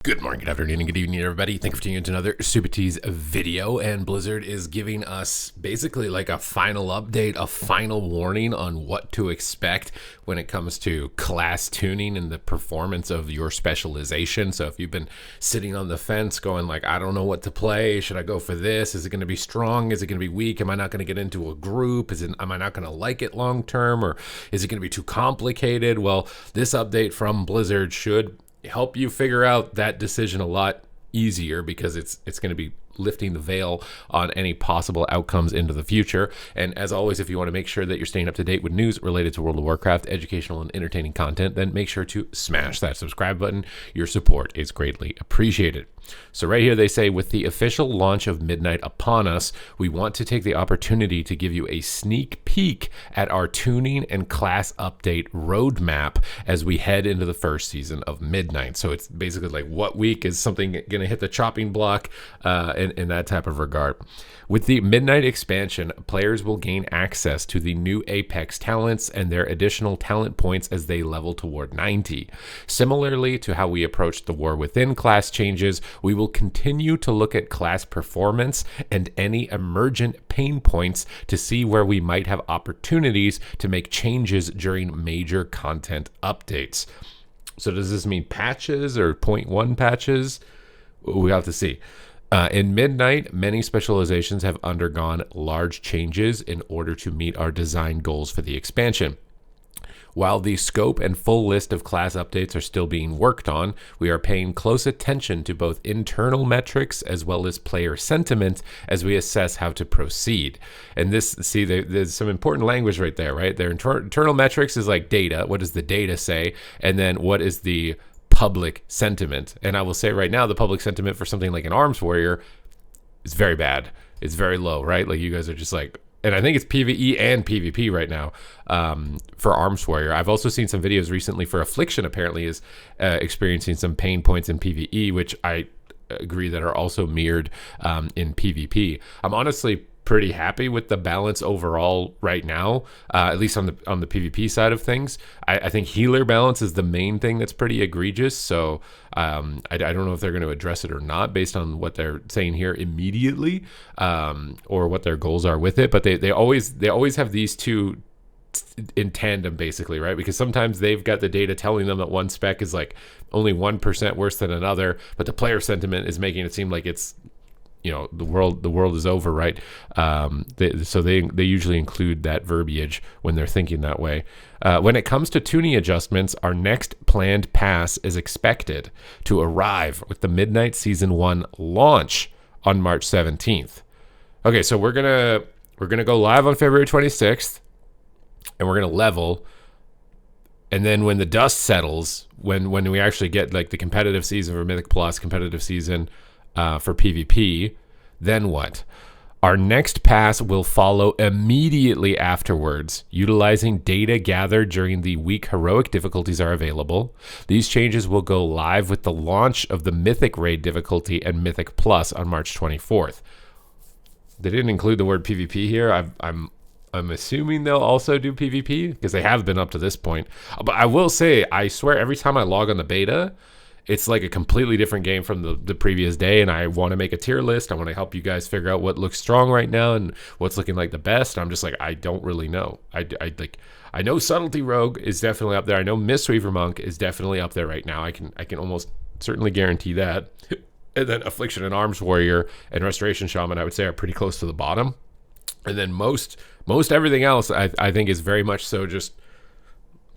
Good morning, good afternoon, and good evening, everybody. Thank you for tuning in to another Supatease video. And Blizzard is giving us basically like a final update, a final warning on what to expect when it comes to class tuning and the performance of your specialization. So if you've been sitting on the fence going like, I don't know what to play, should I go for this? Is it going to be strong? Is it going to be weak? Am I not going to get into a group? Am I not going to like it long term? Or is it going to be too complicated? Well, this update from Blizzard should help you figure out that decision a lot easier, because it's going to be lifting the veil on any possible outcomes into the future. And as always, if you want to make sure that you're staying up to date with news related to World of Warcraft, educational and entertaining content, then make sure to smash that subscribe button. Your support is greatly appreciated. So right here they say, with the official launch of Midnight upon us, we want to take the opportunity to give you a sneak peek at our tuning and class update roadmap as we head into the first season of Midnight. So it's basically like, what week is something going to hit the chopping block in that type of regard. With the Midnight expansion, players will gain access to the new Apex talents and their additional talent points as they level toward 90. Similarly to how we approached the War Within class changes, we will continue to look at class performance and any emergent pain points to see where we might have opportunities to make changes during major content updates. So does this mean patches or 0.1 patches? We have to see. In Midnight, many specializations have undergone large changes in order to meet our design goals for the expansion. While the scope and full list of class updates are still being worked on, we are paying close attention to both internal metrics as well as player sentiment as we assess how to proceed. And this, see, there's some important language right there, right? Their internal metrics is like data. What does the data say? And then what is the public sentiment? And I will say right now, the public sentiment for something like an Arms Warrior is very bad. It's very low, right? Like, you guys are just like, and I think it's PvE and PvP right now for Arms Warrior. I've also seen some videos recently for Affliction, apparently is experiencing some pain points in PvE, which I agree that are also mirrored in PvP. I'm honestly pretty happy with the balance overall right now, at least on the PvP side of things. I think healer balance is the main thing that's pretty egregious. So I don't know if they're going to address it or not based on what they're saying here immediately, or what their goals are with it. But they always have these two in tandem, basically, right? Because sometimes they've got the data telling them that one spec is like only 1% worse than another, but the player sentiment is making it seem like it's, you know, the world is over, right? So they usually include that verbiage when they're thinking that way. When it comes to tuning adjustments, our next planned pass is expected to arrive with the Midnight Season 1 launch on March 17th. Okay, so we're gonna go live on February 26th, and we're gonna level. And then when the dust settles, when we actually get like the competitive season for Mythic Plus, competitive season for PvP, then what? Our next pass will follow immediately afterwards, utilizing data gathered during the week heroic difficulties are available. These changes will go live with the launch of the Mythic Raid difficulty and Mythic Plus on March 24th. They didn't include the word PvP here. I'm assuming they'll also do PvP, because they have been up to this point. But I will say, I swear, every time I log on the beta, it's like a completely different game from the previous day, and I want to make a tier list. I want to help you guys figure out what looks strong right now and what's looking like the best. I'm just like, I don't really know. I know Subtlety Rogue is definitely up there. I know Mistweaver Monk is definitely up there right now. I can almost certainly guarantee that. And then Affliction and Arms Warrior and Restoration Shaman, I would say, are pretty close to the bottom. And then most everything else, I think, is very much so just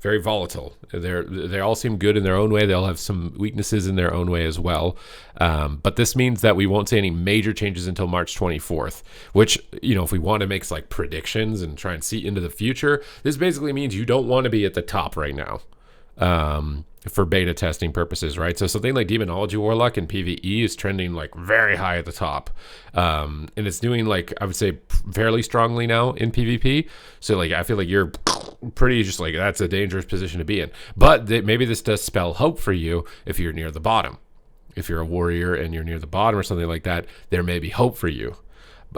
very volatile. They all seem good in their own way. They all have some weaknesses in their own way as well. But this means that we won't see any major changes until March 24th, which, you know, if we want to make like predictions and try and see into the future, this basically means you don't want to be at the top right now. For beta testing purposes, right? So something like Demonology Warlock in PvE is trending like very high at the top. And it's doing, like, I would say, fairly strongly now in PvP. So like, I feel like you're pretty just like, that's a dangerous position to be in. But maybe this does spell hope for you if you're near the bottom. If you're a warrior and you're near the bottom or something like that, there may be hope for you.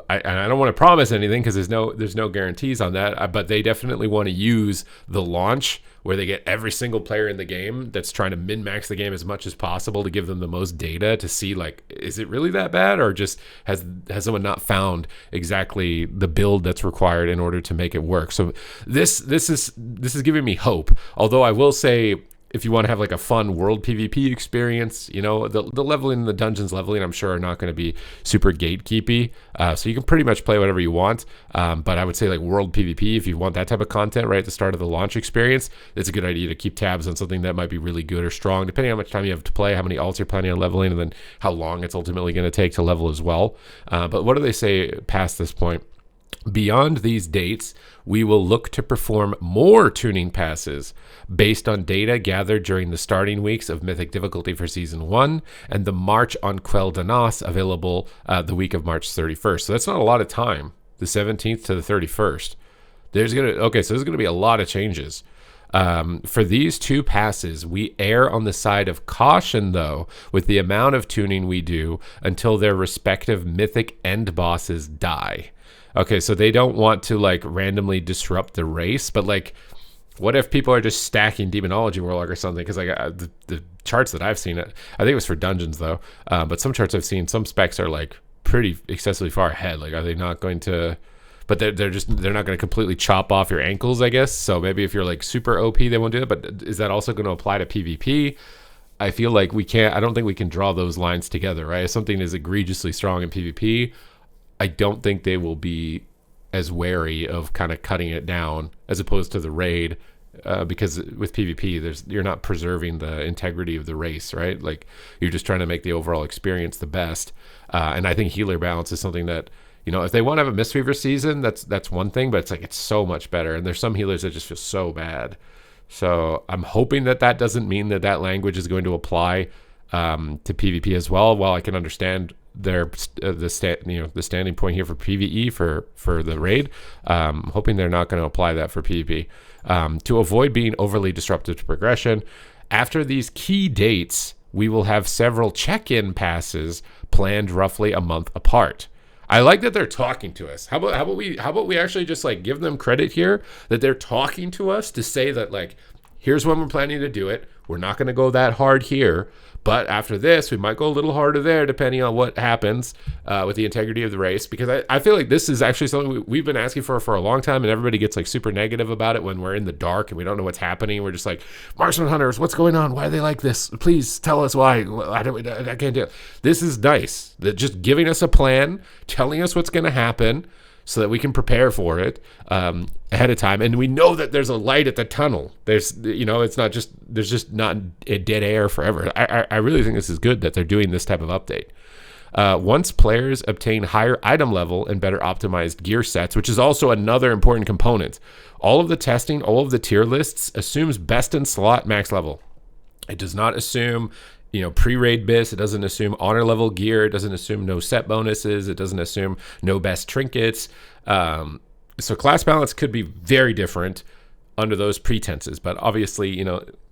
And I don't want to promise anything because there's no guarantees on that. But they definitely want to use the launch where they get every single player in the game that's trying to min-max the game as much as possible to give them the most data to see, like, is it really that bad, or just has someone not found exactly the build that's required in order to make it work. So this is giving me hope. Although I will say, if you want to have like a fun world PvP experience, the leveling and the dungeons leveling, I'm sure, are not going to be super gatekeepy. So you can pretty much play whatever you want. But I would say like world PvP, if you want that type of content right at the start of the launch experience, it's a good idea to keep tabs on something that might be really good or strong, depending on how much time you have to play, how many alts you're planning on leveling, and then how long it's ultimately going to take to level as well. But what do they say past this point? Beyond these dates, we will look to perform more tuning passes based on data gathered during the starting weeks of Mythic difficulty for Season 1 and the March on Quell Danas available the week of March 31st. So that's not a lot of time, the 17th to the 31st. So there's going to be a lot of changes. For these two passes, we err on the side of caution, though, with the amount of tuning we do until their respective Mythic end bosses die. Okay, so they don't want to like randomly disrupt the race, but like, what if people are just stacking Demonology Warlock or something? Because like the charts that I've seen, I think it was for dungeons though, but some charts I've seen, some specs are like pretty excessively far ahead. Like, are they not going to? But they're not going to completely chop off your ankles, I guess. So maybe if you're like super OP, they won't do it. But is that also going to apply to PvP? I feel like I don't think we can draw those lines together, right? If something is egregiously strong in PvP, I don't think they will be as wary of kind of cutting it down as opposed to the raid, because with PvP, you're not preserving the integrity of the race, right? Like, you're just trying to make the overall experience the best. And I think healer balance is something that, if they want to have a Mistweaver season, that's one thing, but it's so much better. And there's some healers that just feel so bad. So I'm hoping that doesn't mean that language is going to apply to PvP as well. While I can understand the standing point here for PvE for the raid, hoping they're not going to apply that for PvP. To avoid being overly disruptive to progression, after these key dates, we will have several check-in passes planned roughly a month apart. I like that they're talking to us. How about we actually just like give them credit here that they're talking to us to say that, like, here's when we're planning to do it. We're not going to go that hard here, but after this, we might go a little harder there, depending on what happens with the integrity of the race. Because I feel like this is actually something we've been asking for a long time, and everybody gets like super negative about it when we're in the dark and we don't know what's happening. We're just like, marksman hunters, what's going on? Why do they like this? Please tell us why. I can't do it. This is nice. That just giving us a plan, telling us what's going to happen, so that we can prepare for it ahead of time. And we know that there's a light at the tunnel. There's just not a dead air forever. I really think this is good that they're doing this type of update. Once players obtain higher item level and better optimized gear sets, which is also another important component, all of the testing, all of the tier lists assumes best in slot max level. It does not assume pre-raid bis. It doesn't assume honor level gear. It doesn't assume no set bonuses. It doesn't assume no best trinkets. So class balance could be very different under those pretenses. But obviously,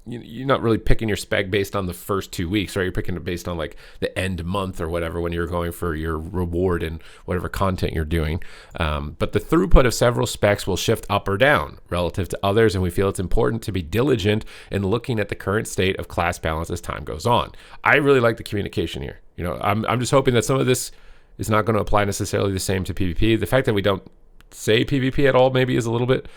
you're not really picking your spec based on the first 2 weeks, right? You're picking it based on like the end month or whatever when you're going for your reward and whatever content you're doing. But the throughput of several specs will shift up or down relative to others, and we feel it's important to be diligent in looking at the current state of class balance as time goes on. I really like the communication here. I'm just hoping that some of this is not going to apply necessarily the same to PvP. The fact that we don't say PvP at all maybe is a little bit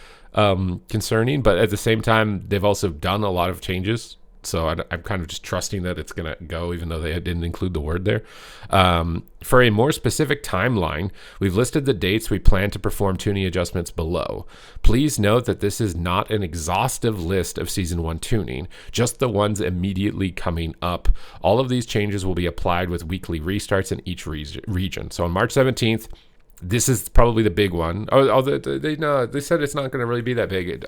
concerning, but at the same time, they've also done a lot of changes. So I'm kind of just trusting that it's going to go, even though they didn't include the word there. For a more specific timeline, we've listed the dates we plan to perform tuning adjustments below. Please note that this is not an exhaustive list of Season 1 tuning, just the ones immediately coming up. All of these changes will be applied with weekly restarts in each region. So on March 17th, this is probably the big one. They said it's not going to really be that big.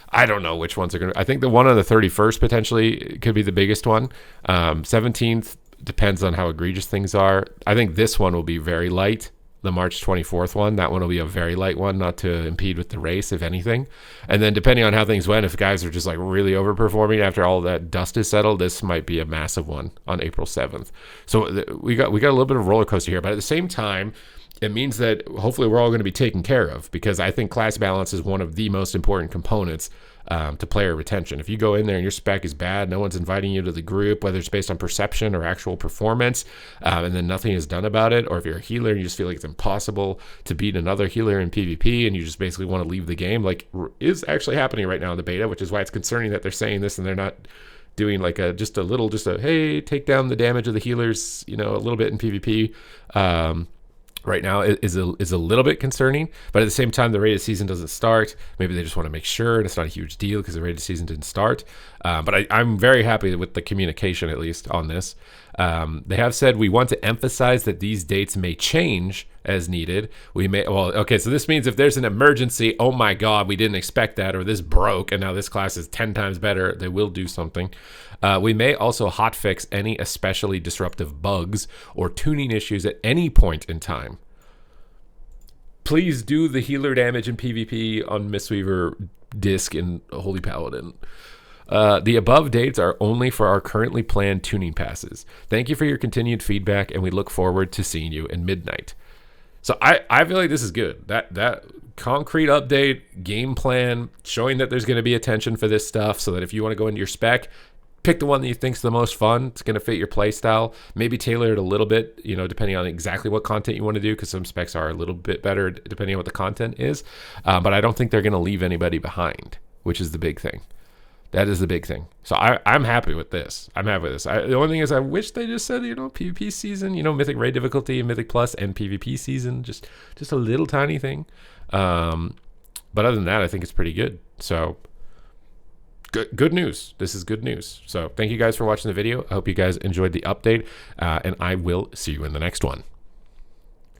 I don't know which ones are going to. I think the one on the 31st potentially could be the biggest one. 17th depends on how egregious things are. I think this one will be very light. The March 24th one, that one will be a very light one, not to impede with the race, if anything. And then depending on how things went, if guys are just like really overperforming after all that dust is settled, this might be a massive one on April 7th. So we got a little bit of roller coaster here, but at the same time, it means that hopefully we're all going to be taken care of, because I think class balance is one of the most important components to player retention. If you go in there and your spec is bad, no one's inviting you to the group, whether it's based on perception or actual performance, and then nothing is done about it, or if you're a healer and you just feel like it's impossible to beat another healer in PvP and you just basically want to leave the game, like is actually happening right now in the beta, which is why it's concerning that they're saying this and they're not doing like just a hey, take down the damage of the healers, a little bit in PvP. Right now is a little bit concerning, but at the same time, the rated season doesn't start. Maybe they just want to make sure, and it's not a huge deal because the rated season didn't start. But I'm very happy with the communication, at least on this. They have said we want to emphasize that these dates may change as needed. So this means if there's an emergency, oh my God, we didn't expect that, or this broke, and now this class is 10 times better, they will do something. We may also hotfix any especially disruptive bugs or tuning issues at any point in time. Please do the healer damage in PvP on Mistweaver, Disc, and Holy Paladin. The above dates are only for our currently planned tuning passes. Thank you for your continued feedback, and we look forward to seeing you in Midnight. So I feel like this is good. That concrete update, game plan, showing that there's going to be attention for this stuff, so that if you want to go into your spec, pick the one that you think's the most fun. It's going to fit your play style. Maybe tailor it a little bit, depending on exactly what content you want to do, because some specs are a little bit better depending on what the content is. But I don't think they're going to leave anybody behind, which is the big thing. That is the big thing. So I'm happy with this. The only thing is I wish they just said, PvP season, Mythic Raid difficulty, Mythic Plus, and PvP season. Just a little tiny thing. But other than that, I think it's pretty good. So good news. This is good news. So thank you guys for watching the video. I hope you guys enjoyed the update, and I will see you in the next one.